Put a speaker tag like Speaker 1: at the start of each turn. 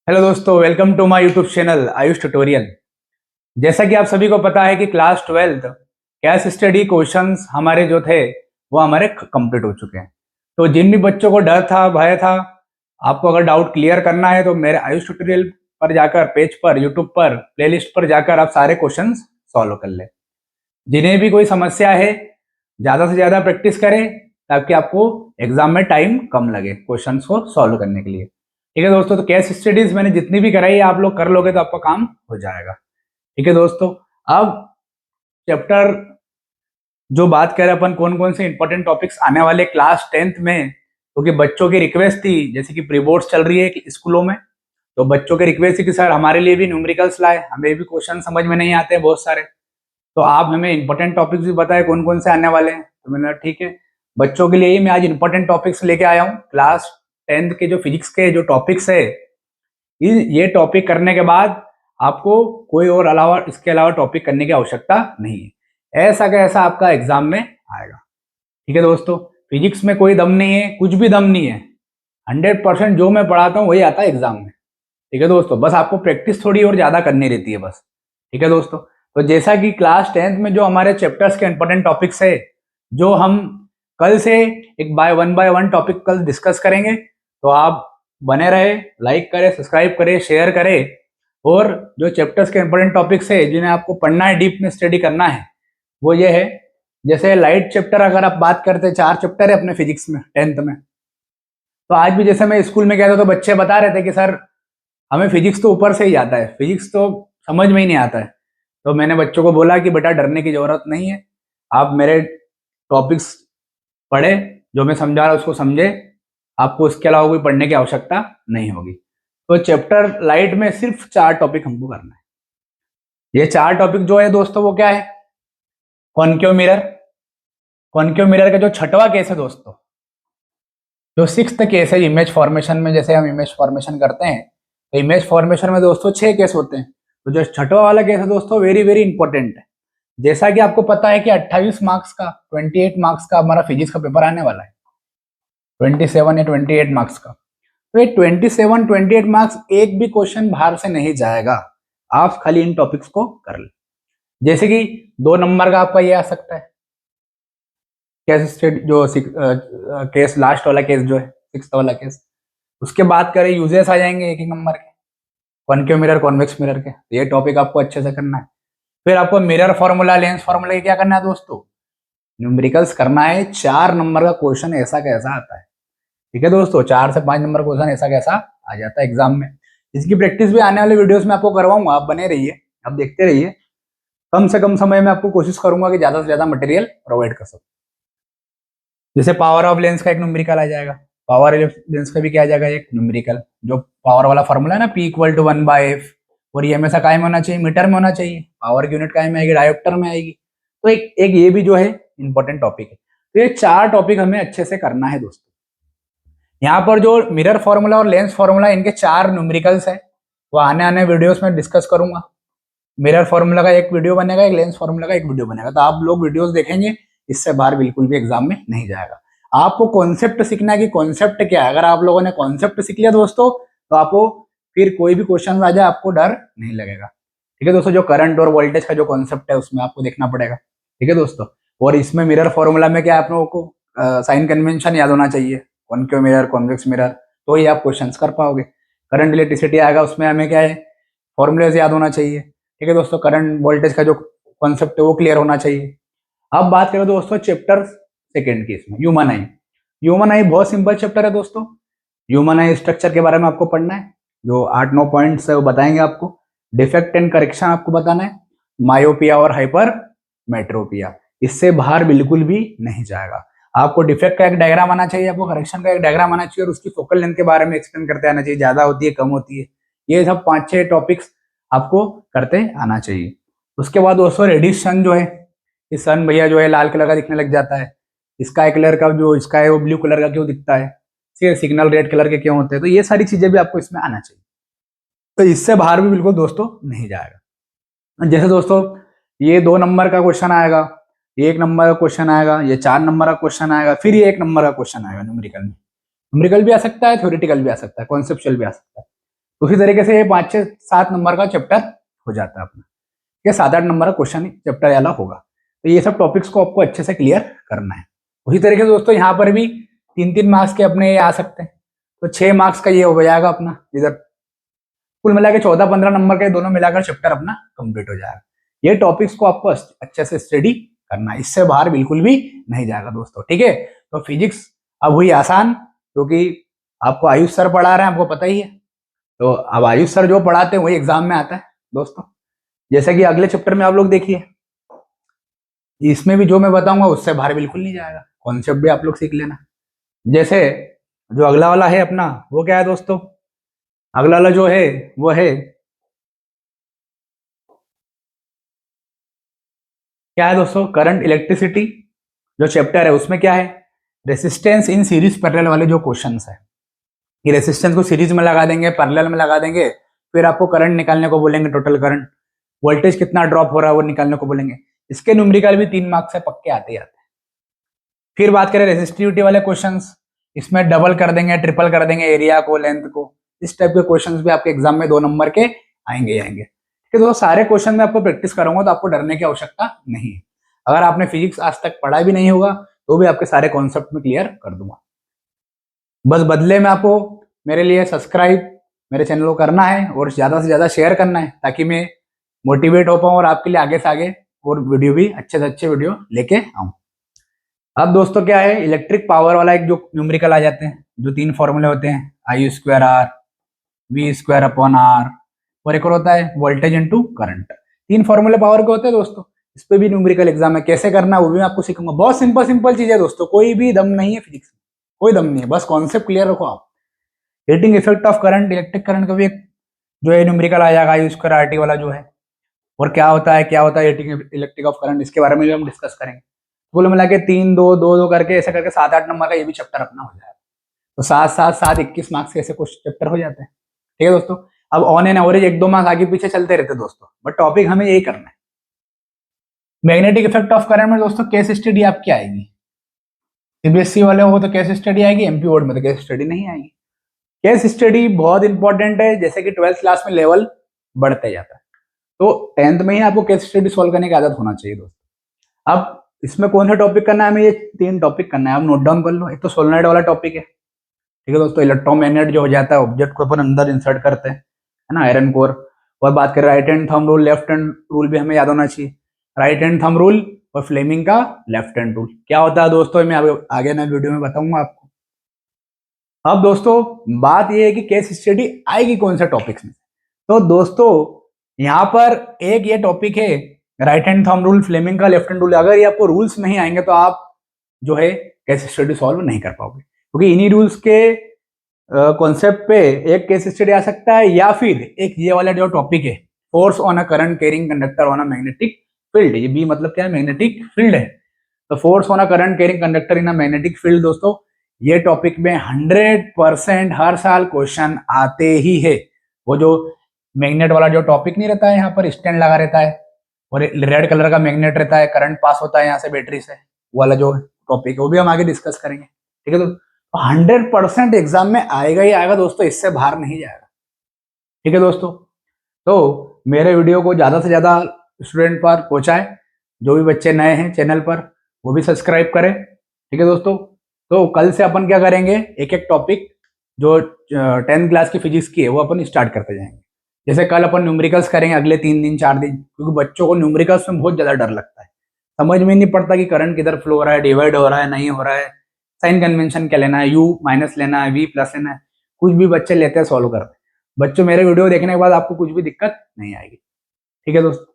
Speaker 1: Hello दोस्तों, welcome to my YouTube channel Ayush tutorial. जैसा कि आप सभी को पता है कि class 12th cash study questions हमारे जो थे वो हमारे कंप्लीट हो चुके हैं। तो जिन भी बच्चों को डर था, भय था, आपको अगर डाउट क्लियर करना है तो मेरे आयुष ट्यूटोरियल पर जाकर, पेज पर, यूट्यूब पर, प्लेलिस्ट पर जाकर आप सारे क्वेश्चंस सॉल्व कर ले। जिन्हें भी कोई समस्या है, ज़्यादा से ज़्यादा प्रैक्टिस करें ताकि आपको एग्जाम में टाइम कम लगे क्वेश्चंस को सॉल्व करने के लिए। ठीक है दोस्तों, तो केस स्टडीज मैंने जितनी भी कराई है आप लोग कर लोगे तो आपका काम हो जाएगा। ठीक है दोस्तों, अब चैप्टर जो बात करें अपन कौन कौन से इंपॉर्टेंट टॉपिक्स आने वाले क्लास 10th में, क्योंकि बच्चों की रिक्वेस्ट थी, जैसे कि प्री बोर्ड्स चल रही है स्कूलों में, तो बच्चों की रिक्वेस्ट थी कि सर हमारे लिए भी न्यूमेरिकल्स लाए, हमें भी क्वेश्चन समझ में नहीं आते हैं बहुत सारे, तो आप हमें इंपॉर्टेंट टॉपिक्स भी बताएं कौन कौन से आने वाले हैं। तो मैंने कहा ठीक है, बच्चों के लिए ही मैं आज इंपॉर्टेंट टॉपिक्स लेके आया हूँ। क्लास 10th के जो फिजिक्स के जो टॉपिक्स है, ये टॉपिक करने के बाद आपको कोई और अलावा इसके अलावा टॉपिक करने की आवश्यकता नहीं है। ऐसा कैसा आपका एग्जाम में आएगा। ठीक है दोस्तों, फिजिक्स में कोई दम नहीं है, कुछ भी दम नहीं है। 100% जो मैं पढ़ाता हूँ वही आता है एग्जाम में। ठीक है दोस्तों, बस आपको प्रैक्टिस थोड़ी और ज्यादा करनी रहती है बस। ठीक है दोस्तों, तो जैसा कि क्लास 10th में जो हमारे चैप्टर्स के इंपॉर्टेंट टॉपिक्स है, जो हम कल से एक बाय वन टॉपिक कल डिस्कस करेंगे, तो आप बने रहे, लाइक करें, सब्सक्राइब करें, शेयर करें। और जो चैप्टर्स के इंपॉर्टेंट टॉपिक्स है जिन्हें आपको पढ़ना है, डीप में स्टडी करना है, वो ये है। जैसे लाइट चैप्टर अगर आप बात करते हैं, 4 चैप्टर है अपने फिजिक्स में 10th में। तो आज भी जैसे मैं स्कूल में गया था तो बच्चे बता रहे थे कि सर हमें फिजिक्स तो ऊपर से ही आता है, फिजिक्स तो समझ में ही नहीं आता है। तो मैंने बच्चों को बोला कि बेटा डरने की जरूरत नहीं है, आप मेरे टॉपिक्स पढ़े, जो मैं समझा रहा उसको समझे, आपको इसके अलावा कोई पढ़ने की आवश्यकता नहीं होगी। तो चैप्टर लाइट में सिर्फ 4 टॉपिक हमको करना है। ये 4 टॉपिक जो है दोस्तों वो क्या है? कॉन्केव मिरर, कॉन्केव मिरर का जो छठवां केस है दोस्तों, जो 6th केस है इमेज फॉर्मेशन में, जैसे हम इमेज फॉर्मेशन करते हैं तो इमेज फॉर्मेशन में दोस्तों 6 केस होते हैं। तो जो छठवां वाला केस है दोस्तों वेरी वेरी इंपॉर्टेंट है। जैसा कि आपको पता है कि 28 मार्क्स का, 28 मार्क्स का हमारा फिजिक्स का पेपर आने वाला है, 27 या 28 मार्क्स का। तो ये 27 28 मार्क्स एक भी क्वेश्चन बाहर से नहीं जाएगा, आप खाली इन टॉपिक्स को कर ले। जैसे कि 2 नंबर का आपका ये आ सकता है केस स्टेट, जो केस लास्ट वाला केस जो है 6th वाला केस। उसके बाद करें यूजेस आ जाएंगे एक एक नंबर के, कॉन्केव मिरर, कॉन्वेक्स मिरर के। ये टॉपिक आपको अच्छे से करना है। फिर आपको मिरर फॉर्मूला, लेंस फॉर्मूला के क्या करना है दोस्तों? न्यूमेरिकल्स करना है। 4 नंबर का क्वेश्चन ऐसा कैसा आता है। ठीक है दोस्तों, 4 से 5 नंबर क्वेश्चन ऐसा कैसा आ जाता है एग्जाम में। इसकी प्रैक्टिस भी आने वाले वीडियोस में आपको करवाऊंगा, आप बने रहिए, आप देखते रहिए। कम से कम समय में आपको कोशिश करूंगा कि ज्यादा से ज्यादा मटेरियल प्रोवाइड कर सकूं। जैसे पावर ऑफ लेंस का एक न्यूमेरिकल आ जाएगा, पावर लेंस का भी क्या आ जाएगा एक न्यूमेरिकल, जो पावर वाला फॉर्मूला है ना, P=1/f। और ये हमेशा काय में होना चाहिए? मीटर में होना चाहिए। पावर की यूनिट काय में आएगी? डायोप्टर में आएगी। तो एक ये भी जो है इंपॉर्टेंट टॉपिक है। तो ये 4 टॉपिक हमें अच्छे से करना है दोस्तों। यहाँ पर जो मिरर फॉर्मूला और लेंस फॉर्मूला, इनके 4 न्यूमेरिकल्स है, वो आने आने वीडियोस में डिस्कस करूंगा। मिरर फॉर्मूला का एक वीडियो बनेगा, एक लेंस फॉर्मूला का एक वीडियो बनेगा, तो आप लोग वीडियोस देखेंगे, इससे बाहर बिल्कुल भी एग्जाम में नहीं जाएगा। आपको कॉन्सेप्ट सीखना है कि कॉन्सेप्ट क्या है। अगर आप लोगों ने कॉन्सेप्ट सीख लिया दोस्तों, तो आपको फिर कोई भी क्वेश्चन आ जाए आपको डर नहीं लगेगा। ठीक है दोस्तों, जो करंट और वोल्टेज का जो कॉन्सेप्ट है उसमें आपको देखना पड़ेगा। ठीक है दोस्तों, और इसमें मिरर फॉर्मूला में क्या आप लोगों को साइन कन्वेंशन याद होना चाहिए, कॉन्केव मिरर, कॉन्वेक्स मिरर, तो ही आप क्वेश्चन कर पाओगे। करंट इलेक्ट्रिसिटी आएगा, उसमें हमें क्या है, फॉर्मूलेज याद होना चाहिए। ठीक है दोस्तों, करंट वोल्टेज का जो कॉन्सेप्ट है वो क्लियर होना चाहिए। अब बात करें दोस्तों चैप्टर 2nd की, इसमें ह्यूमन आई। ह्यूमन आई बहुत सिंपल चैप्टर है दोस्तों। ह्यूमन आई स्ट्रक्चर के बारे में आपको पढ़ना है, जो 8-9 पॉइंट्स है वो बताएंगे आपको। डिफेक्ट एंड करेक्शन आपको बताना है, मायोपिया और हाइपर मेट्रोपिया, इससे बाहर बिल्कुल भी नहीं जाएगा। आपको डिफेक्ट का एक डायग्राम आना चाहिए, आपको करेक्शन का एक डायग्राम आना चाहिए, और उसकी फोकल लेंथ के बारे में एक्सप्लेन करते आना चाहिए, ज्यादा होती है कम होती है, ये सब 5-6 टॉपिक्स आपको करते आना चाहिए। उसके बाद दोस्तों रेडिश सन जो है, ये सन भैया जो है लाल कलर का दिखने लग जाता है, स्काई कलर का जो स्काई है वो ब्लू कलर का क्यों दिखता है, सिग्नल रेड कलर के क्यों होते हैं, तो ये सारी चीजें भी आपको इसमें आना चाहिए। तो इससे बाहर भी बिल्कुल दोस्तों नहीं जाएगा। जैसे दोस्तों ये 2 नंबर का क्वेश्चन आएगा, ये 1 नंबर का क्वेश्चन आएगा, ये 4 नंबर का क्वेश्चन आएगा, फिर ये 1 नंबर का क्वेश्चन आएगा न्यूमेरिकल में। न्यूमेरिकल भी आ सकता है, थ्योरेटिकल भी आ सकता है, कॉन्सेप्चुअल भी आ सकता है। उसी तरीके से ये 5 6 7 नंबर का चैप्टर हो जाता है अपना, ये 7 8 नंबर का क्वेश्चन चैप्टर वाला होगा। तो ये सब टॉपिक्स को आपको अच्छे से क्लियर करना है। उसी तरीके से दोस्तों यहाँ पर भी 3 3 मार्क्स के अपने ये आ सकते हैं, तो 6 मार्क्स का ये हो जाएगा अपना, इधर कुल मिला के 14 15 नंबर के दोनों मिलाकर चैप्टर अपना कंप्लीट हो जाएगा। ये टॉपिक्स को आपको अच्छे से स्टडी करना है, इससे बाहर बिल्कुल भी नहीं जाएगा दोस्तों, ठीक है। तो फिजिक्स अब हुई आसान, क्योंकि आपको आयुष सर पढ़ा रहे हैं, आपको पता ही है। तो अब आयुष सर जो पढ़ाते हैं वही एग्जाम में आता है दोस्तों। जैसे कि अगले चैप्टर में आप लोग देखिए, इसमें भी जो मैं बताऊंगा उससे बाहर बिल्कुल नहीं जाएगा, कॉन्सेप्ट भी आप लोग सीख लेना। जैसे जो अगला वाला है अपना, वो क्या है दोस्तों, अगला वाला जो है वो है क्या है दोस्तों, करंट इलेक्ट्रिसिटी जो चैप्टर है उसमें क्या है, रेसिस्टेंस इन सीरीज पैरेलल वाले जो क्वेश्चंस है, ये रेसिस्टेंस को सीरीज में लगा देंगे, पैरेलल में लगा देंगे, फिर आपको करंट निकालने को बोलेंगे, टोटल करंट, वोल्टेज कितना ड्रॉप हो रहा है वो निकालने को बोलेंगे। इसके न्यूमेरिकल भी 3 मार्क्स से पक्के आते ही आते हैं। फिर बात करें रेसिस्टिविटी वाले क्वेश्चंस, इसमें डबल कर देंगे, ट्रिपल कर देंगे एरिया को, लेंथ को, इस टाइप के क्वेश्चंस भी आपके एग्जाम में 2 नंबर के आएंगे आएंगे। ठीक है, तो सारे क्वेश्चन में आपको प्रैक्टिस करूंगा, तो आपको डरने की आवश्यकता नहीं है। अगर आपने फिजिक्स आज तक पढ़ा भी नहीं होगा तो भी आपके सारे कॉन्सेप्ट में क्लियर कर दूंगा। बस बदले में आपको मेरे लिए सब्सक्राइब मेरे चैनल को करना है और ज्यादा से ज्यादा शेयर करना है, ताकि मैं मोटिवेट हो पाऊँ और आपके लिए आगे से आगे और वीडियो भी अच्छे से अच्छे वीडियो लेके आऊँ। अब दोस्तों क्या है, इलेक्ट्रिक पावर वाला एक जो न्यूमेरिकल आ जाते हैं, जो 3 फॉर्मूले होते हैं, I square R, V square upon R, और एक और होता है वोल्टेज इनटू करंट। 3 फॉर्मूले पावर के होते हैं दोस्तों। इस पे भी न्यूमेरिकल एग्जाम है, कैसे करना है वो भी मैं आपको सिखाऊंगा। बहुत सिंपल सिंपल चीज है दोस्तों, कोई भी दम नहीं है फिजिक्स में, कोई दम नहीं है, बस कॉन्सेप्ट क्लियर रखो आप। Heating effect of current, electric current का भी एक जो है न्यूमेरिकल आ जाएगा, आई स्क्वायर आर टी वाला जो है, और क्या होता है हीटिंग इलेक्ट्रिक ऑफ करंट, इसके बारे में भी हम डिस्कस करेंगे। कुल मिला के 3 2 2 2 करके ऐसे करके 7 8 नंबर का ये भी चैप्टर अपना हो जाएगा। तो 7 7 7 21 मार्क्स के ऐसे कुछ चैप्टर हो जाते हैं। ठीक है दोस्तों, अब ऑन एन एवरेज 1 2 मार्क्स आगे पीछे चलते रहते दोस्तों, बट टॉपिक हमें यही करना है। मैग्नेटिक इफेक्ट ऑफ करंट में दोस्तों केस स्टडी आपकी आएगी, सीबीएसई वाले हो तो केस स्टडी आएगी, एमपी बोर्ड में तो केस स्टडी नहीं आएगी। केस स्टडी बहुत इंपॉर्टेंट है, जैसे कि 12th क्लास में लेवल बढ़ते जाता है, तो 10th में ही आपको केस स्टडी सॉल्व करने की आदत होना चाहिए दोस्तों। अब इसमें कौन सा टॉपिक करना है, हमें ये 3 टॉपिक करना है, आप नोट डाउन कर लो। एक तो सोलेनॉइड वाला टॉपिक है, ठीक है दोस्तों, इलेक्ट्रोमैग्नेट जो हो जाता है, ऑब्जेक्ट को अपन अंदर इंसर्ट करते हैं, है ना, आयरन कोर। और बात करें right hand thumb rule, left hand rule भी हमें याद होना चाहिए, राइट हैंड थंब रूल और फ्लेमिंग का लेफ्ट हैंड रूल क्या होता है दोस्तों, मैं आगे ना वीडियो में बताऊंगा आपको। अब दोस्तों बात यह है कि केस स्टडी आएगी कौन से टॉपिक्स में, तो दोस्तों यहाँ पर एक ये टॉपिक है right hand thumb rule, Fleming का लेफ्ट हैंड रूल। अगर ये आपको रूल्स नहीं आएंगे तो आप जो है केस स्टडी सॉल्व नहीं कर पाओगे, क्योंकि इन्हीं रूल्स के कॉन्सेप्ट पे एक केस स्टडी आ सकता है, या फिर एक ये वाला जो टॉपिक है force on a current carrying conductor on a magnetic field, ये भी मतलब क्या है, मैग्नेटिक फील्ड है। तो force on a current carrying conductor in a magnetic field दोस्तों, ये टॉपिक में 100% हर साल क्वेश्चन आते ही है। वो जो मैग्नेट वाला जो टॉपिक नहीं रहता है, यहाँ पर स्टैंड लगा रहता है और रेड कलर का मैग्नेट रहता है, करंट पास होता है यहाँ से बैटरी से, वाला जो टॉपिक है वो भी हम आगे डिस्कस करेंगे। ठीक है, तो 100% एग्जाम में आएगा ही आएगा दोस्तों, इससे बाहर नहीं जाएगा। ठीक है दोस्तों, तो मेरे वीडियो को ज्यादा से ज्यादा स्टूडेंट पर पहुंचाए, जो भी बच्चे नए हैं चैनल पर वो भी सब्सक्राइब करें। ठीक है दोस्तों, तो कल से अपन क्या करेंगे, एक एक टॉपिक जो 10th क्लास की फिजिक्स की है वो अपन स्टार्ट करते जाएंगे। जैसे कल अपन न्यूमेरिकल्स करेंगे अगले 3 दिन 4 दिन, क्योंकि बच्चों को न्यूमेरिकल्स में बहुत ज्यादा डर लगता है, समझ में नहीं पड़ता कि करंट किधर फ्लो हो रहा है, डिवाइड हो रहा है नहीं हो रहा है, साइन कन्वेंशन क्या लेना है, यू माइनस लेना है, वी प्लस लेना है, कुछ भी बच्चे लेते हैं सॉल्व करते हैं। बच्चों मेरे वीडियो देखने के बाद आपको कुछ भी दिक्कत नहीं आएगी। ठीक है दोस्तों।